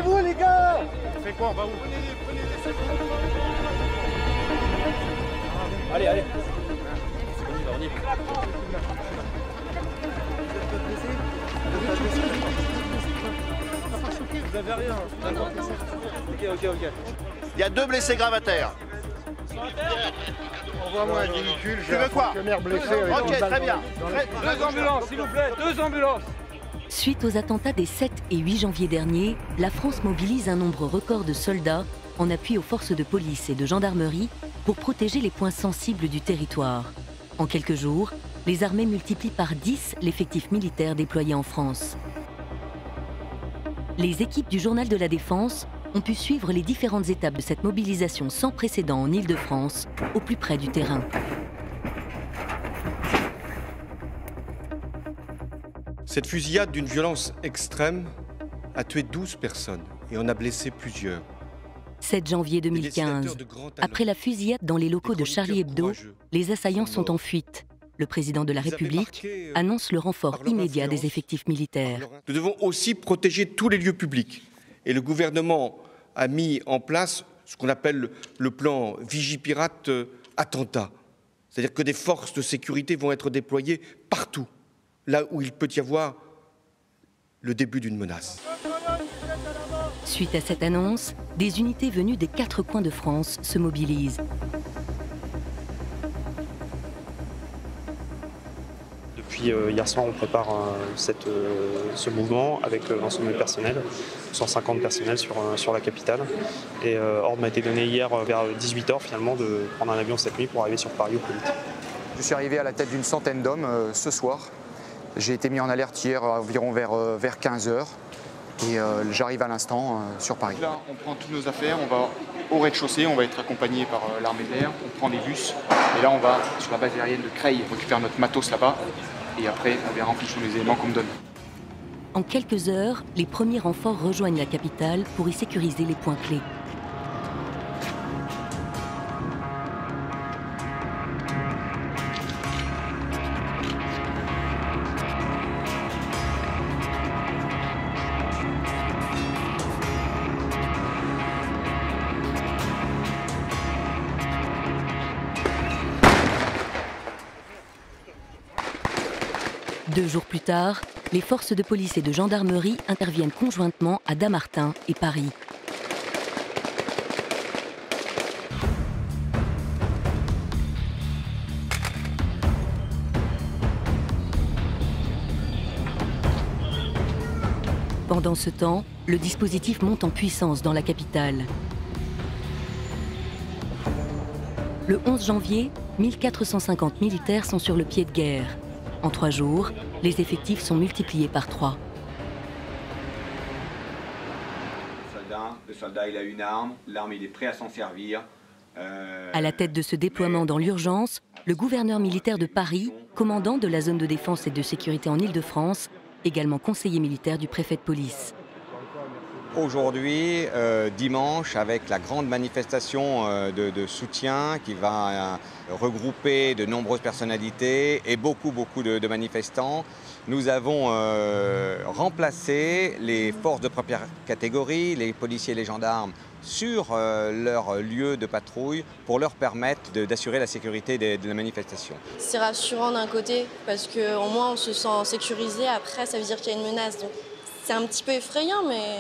Dépêchez-vous les gars! On fait quoi? On va où? Allez, allez. On y va. Vous avez rien. Ok. Il y a 2 blessés graves à terre. Envoie-moi un véhicule. Tu veux quoi? Ok, très bien. 2 ambulances, s'il vous plaît. 2 ambulances. Suite aux attentats des 7 et 8 janvier derniers, la France mobilise un nombre record de soldats en appui aux forces de police et de gendarmerie pour protéger les points sensibles du territoire. En quelques jours, les armées multiplient par 10 l'effectif militaire déployé en France. Les équipes du Journal de la Défense ont pu suivre les différentes étapes de cette mobilisation sans précédent en Île-de-France, au plus près du terrain. Cette fusillade d'une violence extrême a tué 12 personnes et en a blessé plusieurs. 7 janvier 2015. Après la fusillade dans les locaux de Charlie Hebdo, les assaillants sont en fuite. Le président de la République annonce le renfort immédiat des effectifs militaires. Nous devons aussi protéger tous les lieux publics. Et le gouvernement a mis en place ce qu'on appelle le plan Vigipirate attentat. C'est-à-dire que des forces de sécurité vont être déployées partout, là où il peut y avoir le début d'une menace. Suite à cette annonce, des unités venues des 4 coins de France se mobilisent. Depuis hier soir, on prépare ce mouvement avec l'ensemble du personnel, 150 personnels sur la capitale. Et ordre m'a été donné hier vers 18 h finalement de prendre un avion cette nuit pour arriver sur Paris au plus vite. Je suis arrivé à la tête d'une centaine d'hommes ce soir. J'ai été mis en alerte hier environ vers 15 h. Et j'arrive à l'instant sur Paris. Là, on prend toutes nos affaires, on va au rez-de-chaussée, on va être accompagné par l'armée de l'air, on prend des bus. Et là, on va sur la base aérienne de Creil, on récupère notre matos là-bas. Et après, on verra en fonction des éléments qu'on me donne. En quelques heures, les premiers renforts rejoignent la capitale pour y sécuriser les points clés. Deux jours plus tard, les forces de police et de gendarmerie interviennent conjointement à Dammartin et Paris. Pendant ce temps, le dispositif monte en puissance dans la capitale. Le 11 janvier, 1450 militaires sont sur le pied de guerre. En 3 jours, les effectifs sont multipliés par 3. Le soldat il a une arme, l'arme il est prêt à s'en servir. À la tête de ce déploiement dans l'urgence, le gouverneur militaire de Paris, commandant de la zone de défense et de sécurité en Île-de-France, également conseiller militaire du préfet de police. Aujourd'hui, dimanche, avec la grande manifestation de soutien qui va regrouper de nombreuses personnalités et beaucoup de manifestants, nous avons remplacé les forces de première catégorie, les policiers et les gendarmes, sur leur lieu de patrouille pour leur permettre d'assurer la sécurité de la manifestation. C'est rassurant d'un côté parce qu'au moins on se sent sécurisé, après ça veut dire qu'il y a une menace. C'est un petit peu effrayant, mais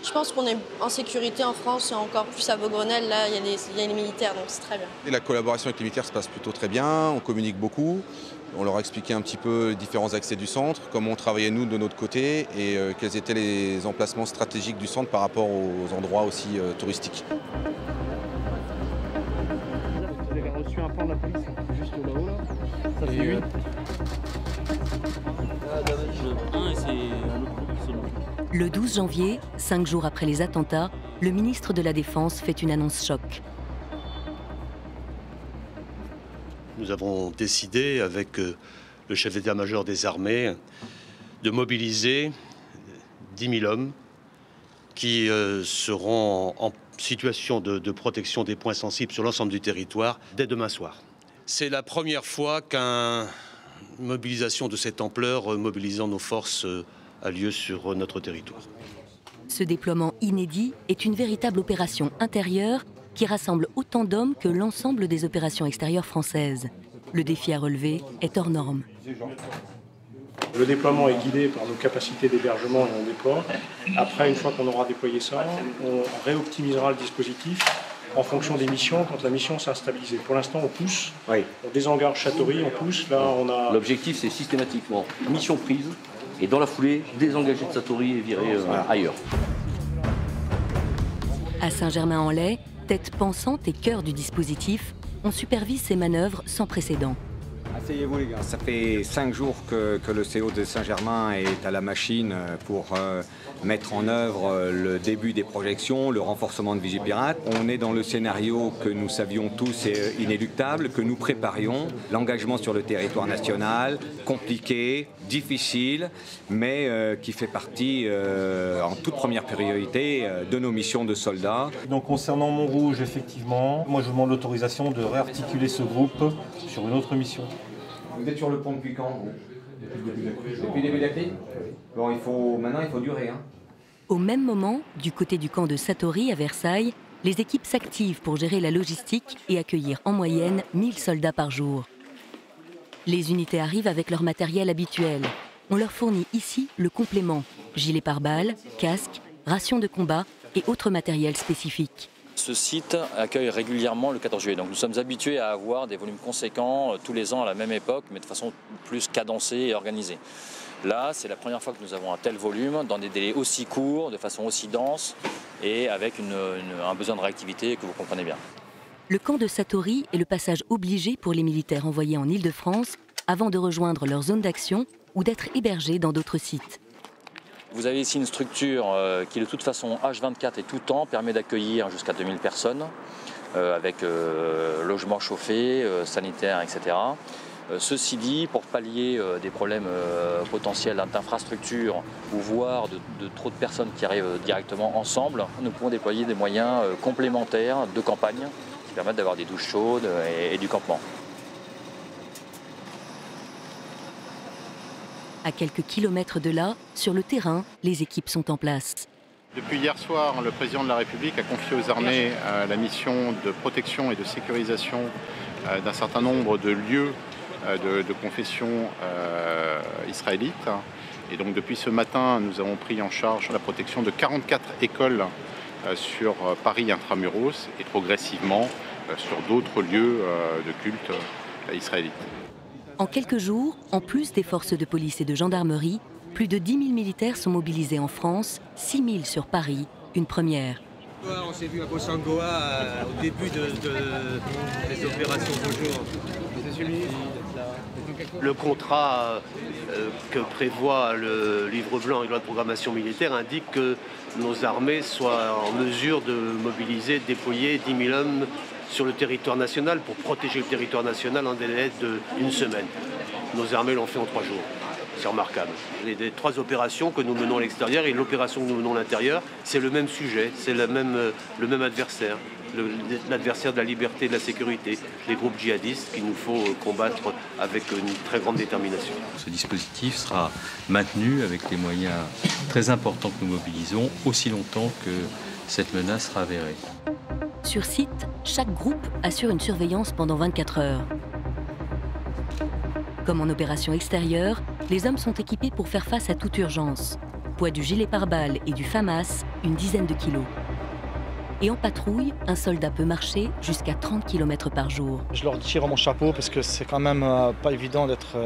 je pense qu'on est en sécurité en France et encore plus à Beaugrenelle, là il y a les militaires, donc c'est très bien. Et la collaboration avec les militaires se passe plutôt très bien, on communique beaucoup. On leur a expliqué un petit peu les différents accès du centre, comment on travaillait nous de notre côté et quels étaient les emplacements stratégiques du centre par rapport aux endroits aussi touristiques. Vous avez reçu un plan de la police juste là-haut là. Ça fait 8. Le 12 janvier, 5 jours après les attentats, le ministre de la Défense fait une annonce choc. Nous avons décidé, avec le chef d'état-major des armées, de mobiliser 10 000 hommes qui seront en situation de protection des points sensibles sur l'ensemble du territoire dès demain soir. C'est la première fois qu'une mobilisation de cette ampleur, mobilisant nos forces, a lieu sur notre territoire. Ce déploiement inédit est une véritable opération intérieure qui rassemble autant d'hommes que l'ensemble des opérations extérieures françaises. Le défi à relever est hors norme. Le déploiement est guidé par nos capacités d'hébergement et on déploie. Après, une fois qu'on aura déployé ça, on réoptimisera le dispositif en fonction des missions, quand la mission sera stabilisée. Pour l'instant, on pousse, on désengage Châteaury, on pousse. Là, on a... L'objectif, c'est systématiquement mission prise et dans la foulée, désengager de Châteaury et virer ailleurs. À Saint-Germain-en-Laye, tête pensante et cœur du dispositif, on supervise ces manœuvres sans précédent. Asseyez-vous les gars, ça fait 5 jours que le CO de Saint-Germain est à la machine pour mettre en œuvre le début des projections, le renforcement de Vigipirate. On est dans le scénario que nous savions tous inéluctable, que nous préparions, l'engagement sur le territoire national, compliqué, difficile, mais qui fait partie en toute première priorité de nos missions de soldats. Donc concernant Montrouge, effectivement, moi je demande l'autorisation de réarticuler ce groupe sur une autre mission. Vous êtes sur le pont depuis quand, vous? Depuis le début de la crise? Bon, maintenant il faut durer. Hein. Au même moment, du côté du camp de Satory à Versailles, les équipes s'activent pour gérer la logistique et accueillir en moyenne 1000 soldats par jour. Les unités arrivent avec leur matériel habituel. On leur fournit ici le complément, gilet pare-balles, casque, rations de combat et autres matériels spécifiques. Ce site accueille régulièrement le 14 juillet. Donc nous sommes habitués à avoir des volumes conséquents tous les ans à la même époque, mais de façon plus cadencée et organisée. Là, c'est la première fois que nous avons un tel volume, dans des délais aussi courts, de façon aussi dense, et avec un besoin de réactivité que vous comprenez bien. Le camp de Satory est le passage obligé pour les militaires envoyés en Île-de-France avant de rejoindre leur zone d'action ou d'être hébergés dans d'autres sites. Vous avez ici une structure qui, de toute façon, H24 et tout temps, permet d'accueillir jusqu'à 2000 personnes, avec logement chauffé, sanitaire, etc. Ceci dit, pour pallier des problèmes potentiels d'infrastructure ou voire de trop de personnes qui arrivent directement ensemble, nous pouvons déployer des moyens complémentaires de campagne qui permettent d'avoir des douches chaudes et du campement. À quelques kilomètres de là, sur le terrain, les équipes sont en place. Depuis hier soir, le président de la République a confié aux armées la mission de protection et de sécurisation d'un certain nombre de lieux de confession israélite. Et donc depuis ce matin, nous avons pris en charge la protection de 44 écoles sur Paris intramuros et progressivement sur d'autres lieux de culte israélites. En quelques jours, en plus des forces de police et de gendarmerie, plus de 10 000 militaires sont mobilisés en France, 6 000 sur Paris, une première. On s'est vu à Kosangoa au début des opérations toujours. Le contrat que prévoit le livre blanc et loi de programmation militaire indique que nos armées soient en mesure de mobiliser, de déployer 10 000 hommes sur le territoire national pour protéger le territoire national en délai d'une semaine. Nos armées l'ont fait en 3 jours. C'est remarquable. Les 3 opérations que nous menons à l'extérieur et l'opération que nous menons à l'intérieur, c'est le même sujet, c'est le même adversaire, l'adversaire de la liberté et de la sécurité, les groupes djihadistes qu'il nous faut combattre avec une très grande détermination. Ce dispositif sera maintenu avec les moyens très importants que nous mobilisons aussi longtemps que cette menace sera avérée. Sur site, chaque groupe assure une surveillance pendant 24 heures. Comme en opération extérieure, les hommes sont équipés pour faire face à toute urgence. Poids du gilet pare-balles et du FAMAS, une dizaine de kilos. Et en patrouille, un soldat peut marcher jusqu'à 30 km par jour. Je leur tire mon chapeau parce que c'est quand même pas évident d'être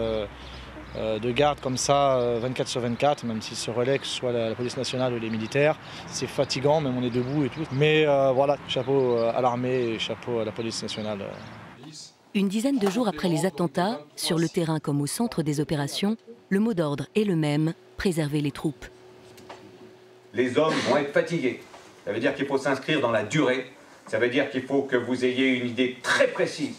de garde comme ça 24 sur 24, même s'ils se relaient, que ce soit la police nationale ou les militaires. C'est fatigant, même on est debout et tout. Mais voilà, chapeau à l'armée et chapeau à la police nationale. Une dizaine de jours après les attentats, sur le terrain comme au centre des opérations, le mot d'ordre est le même, préserver les troupes. Les hommes vont être fatigués. Ça veut dire qu'il faut s'inscrire dans la durée. Ça veut dire qu'il faut que vous ayez une idée très précise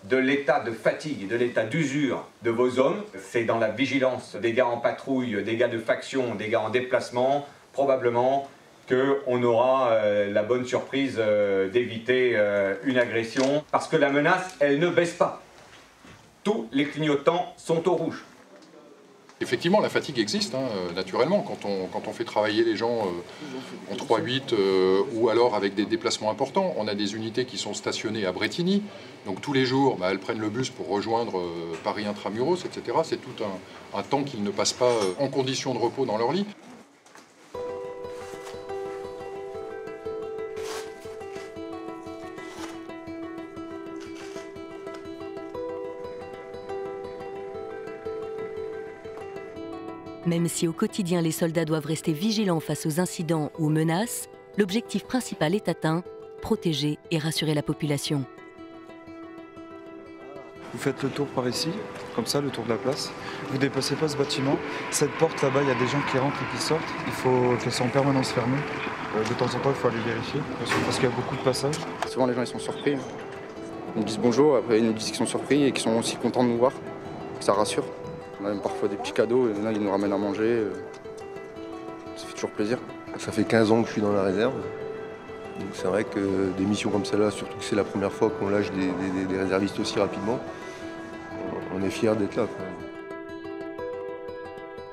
de l'état de fatigue, de l'état d'usure de vos hommes. C'est dans la vigilance des gars en patrouille, des gars de faction, des gars en déplacement, probablement qu'on aura la bonne surprise d'éviter une agression. Parce que la menace, elle ne baisse pas. Tous les clignotants sont au rouge. Effectivement, la fatigue existe, naturellement, quand on fait travailler les gens en 3-8 ou alors avec des déplacements importants. On a des unités qui sont stationnées à Brétigny, donc tous les jours, elles prennent le bus pour rejoindre Paris Intramuros, etc. C'est tout un temps qu'ils ne passent pas en conditions de repos dans leur lit. Même si au quotidien les soldats doivent rester vigilants face aux incidents ou aux menaces, l'objectif principal est atteint, protéger et rassurer la population. Vous faites le tour par ici, comme ça, le tour de la place. Vous ne dépassez pas ce bâtiment. Cette porte là-bas, il y a des gens qui rentrent et qui sortent. Il faut qu'elle soit en permanence fermée. De temps en temps, il faut aller vérifier, parce qu'il y a beaucoup de passages. Souvent, les gens ils sont surpris. Ils nous disent bonjour, après ils nous disent qu'ils sont surpris et qu'ils sont aussi contents de nous voir. Ça rassure. On a même parfois des petits cadeaux, et là ils nous ramènent à manger. Ça fait toujours plaisir. Ça fait 15 ans que je suis dans la réserve. Donc c'est vrai que des missions comme celle-là, surtout que c'est la première fois qu'on lâche des réservistes aussi rapidement, on est fiers d'être là.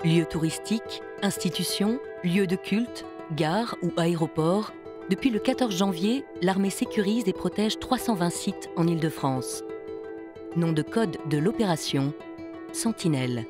Lieux touristiques, institutions, lieux de culte, gares ou aéroports, depuis le 14 janvier, l'armée sécurise et protège 320 sites en Île-de-France. Nom de code de l'opération, Sentinelle.